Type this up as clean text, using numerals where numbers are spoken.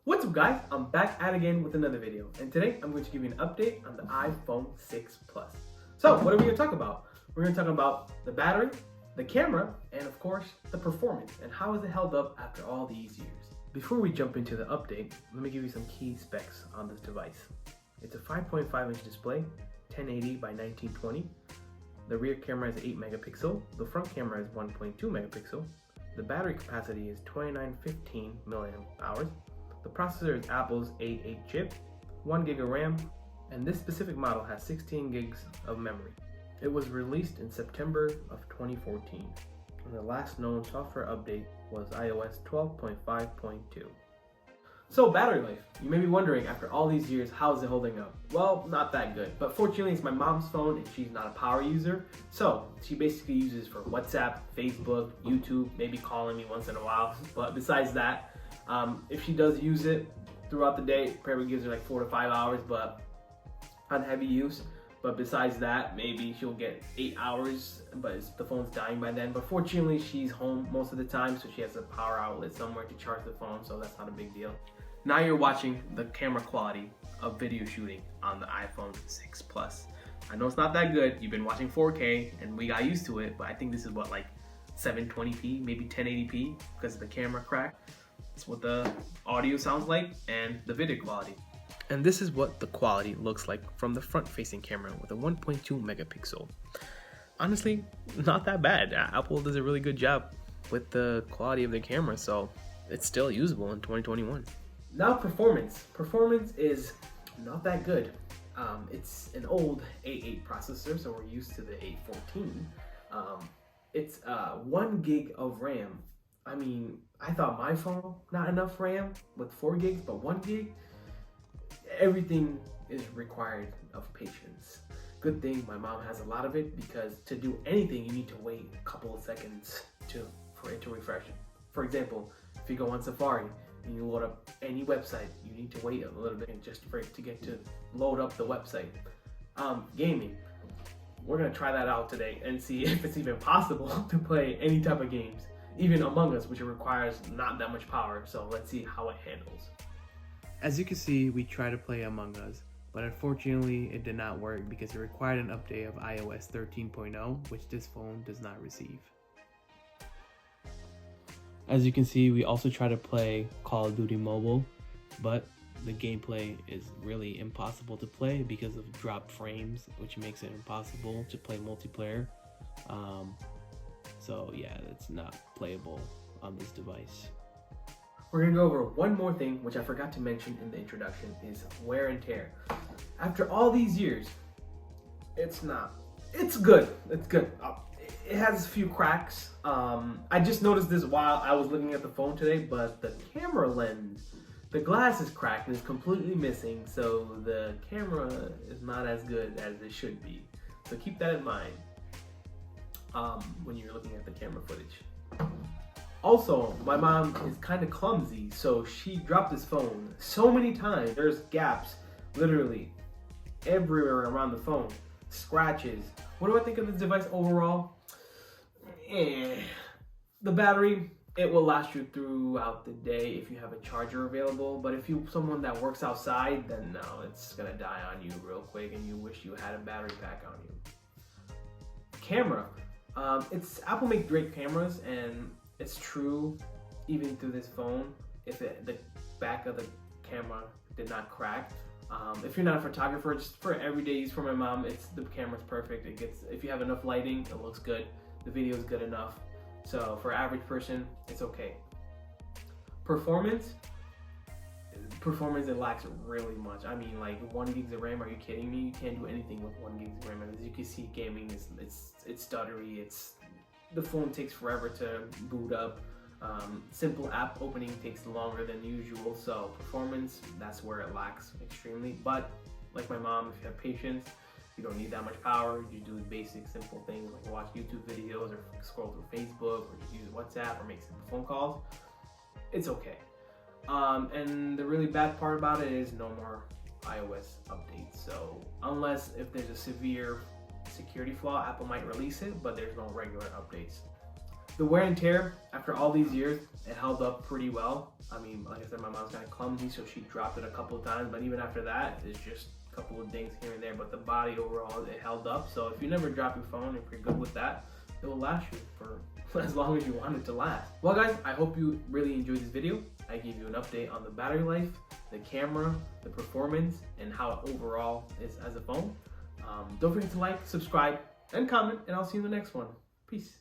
What's up guys, I'm back at again with another video, and today I'm going to give you an update on the iPhone 6 Plus. So what are we going to talk about? We're going to talk about the battery, the camera, and of course the performance, and how is it held up after all these years. Before we jump into the update, let me give you some key specs on this device. It's a 5.5 inch display, 1080 by 1920. The rear camera is 8 megapixel, the front camera is 1.2 megapixel. The battery capacity is 2915 milliamp hours. The processor is Apple's A8 chip, 1 gig of RAM, and this specific model has 16 gigs of memory. It was released in September of 2014, and the last known software update was iOS 12.5.2. So battery life, you may be wondering after all these years, how is it holding up? Well, not that good, but fortunately it's my mom's phone and she's not a power user, so she basically uses for WhatsApp, Facebook, YouTube, maybe calling me once in a while, but besides that, if she does use it throughout the day, it probably gives her like 4 to 5 hours, but on heavy use. But besides that, maybe she'll get 8 hours, but the phone's dying by then. But fortunately, she's home most of the time, so she has a power outlet somewhere to charge the phone, so that's not a big deal. Now you're watching the camera quality of video shooting on the iPhone 6 Plus. I know it's not that good. You've been watching 4K, and we got used to it, but I think this is what, like 720p, maybe 1080p, because of the camera crack. That's what the audio sounds like and the video quality. And this is what the quality looks like from the front-facing camera with a 1.2 megapixel. Honestly, not that bad. Apple does a really good job with the quality of the camera, so it's still usable in 2021. Now performance. Performance is not that good. It's an old A8 processor, so we're used to the A14. It's 1 gig of RAM. I mean, I thought my phone, not enough RAM with 4 gigs, but 1 gig, everything is required of patience. Good thing my mom has a lot of it, because to do anything, you need to wait a couple of seconds for it to refresh. For example, if you go on Safari and you load up any website, you need to wait a little bit just for it to get to load up the website. Gaming. We're gonna try that out today and see if it's even possible to play any type of games. Even Among Us, which requires not that much power, so let's see how it handles. As you can see, we tried to play Among Us, but unfortunately it did not work because it required an update of iOS 13.0, which this phone does not receive. As you can see, we also tried to play Call of Duty Mobile, but the gameplay is really impossible to play because of dropped frames, which makes it impossible to play multiplayer. So yeah, it's not playable on this device. We're gonna go over one more thing, which I forgot to mention in the introduction, is wear and tear. After all these years, it's good. It's good. It has a few cracks. I just noticed this while I was looking at the phone today, but the camera lens, the glass is cracked and is completely missing, so the camera is not as good as it should be. So keep that in mind when you're looking at the camera footage. Also, my mom is kind of clumsy, so she dropped this phone so many times. There's gaps literally everywhere around the phone, scratches. What do I think of this device overall? The battery, it will last you throughout the day if you have a charger available, but if you're someone that works outside, then no, it's gonna die on you real quick and you wish you had a battery pack on you. Camera. Apple make great cameras, and it's true even through this phone if the back of the camera did not crack. If you're not a photographer, just for everyday use for my mom, the camera's perfect. If you have enough lighting, it looks good. The video is good enough. So for average person, it's okay. Performance, it lacks really much. I mean, like 1 gig of RAM, are you kidding me? You can't do anything with 1 gig of RAM. As you can see, gaming it's stuttery. The phone takes forever to boot up. Simple app opening takes longer than usual. So performance, that's where it lacks extremely. But like my mom, if you have patience, you don't need that much power. You do basic, simple things like watch YouTube videos or scroll through Facebook or just use WhatsApp or make simple phone calls. It's okay. And the really bad part about it is no more iOS updates. So unless if there's a severe security flaw, Apple might release it, but there's no regular updates. The wear and tear, after all these years, it held up pretty well. I mean, like I said, my mom's kind of clumsy, so she dropped it a couple of times, but even after that, it's just a couple of dings here and there, but the body overall, it held up. So if you never drop your phone, if you're good with that, it will last you for as long as you want it to last. Well guys, I hope you really enjoyed this video. I gave you an update on the battery life, the camera, the performance, and how it overall is as a phone. Don't forget to like, subscribe, and comment, and I'll see you in the next one. Peace.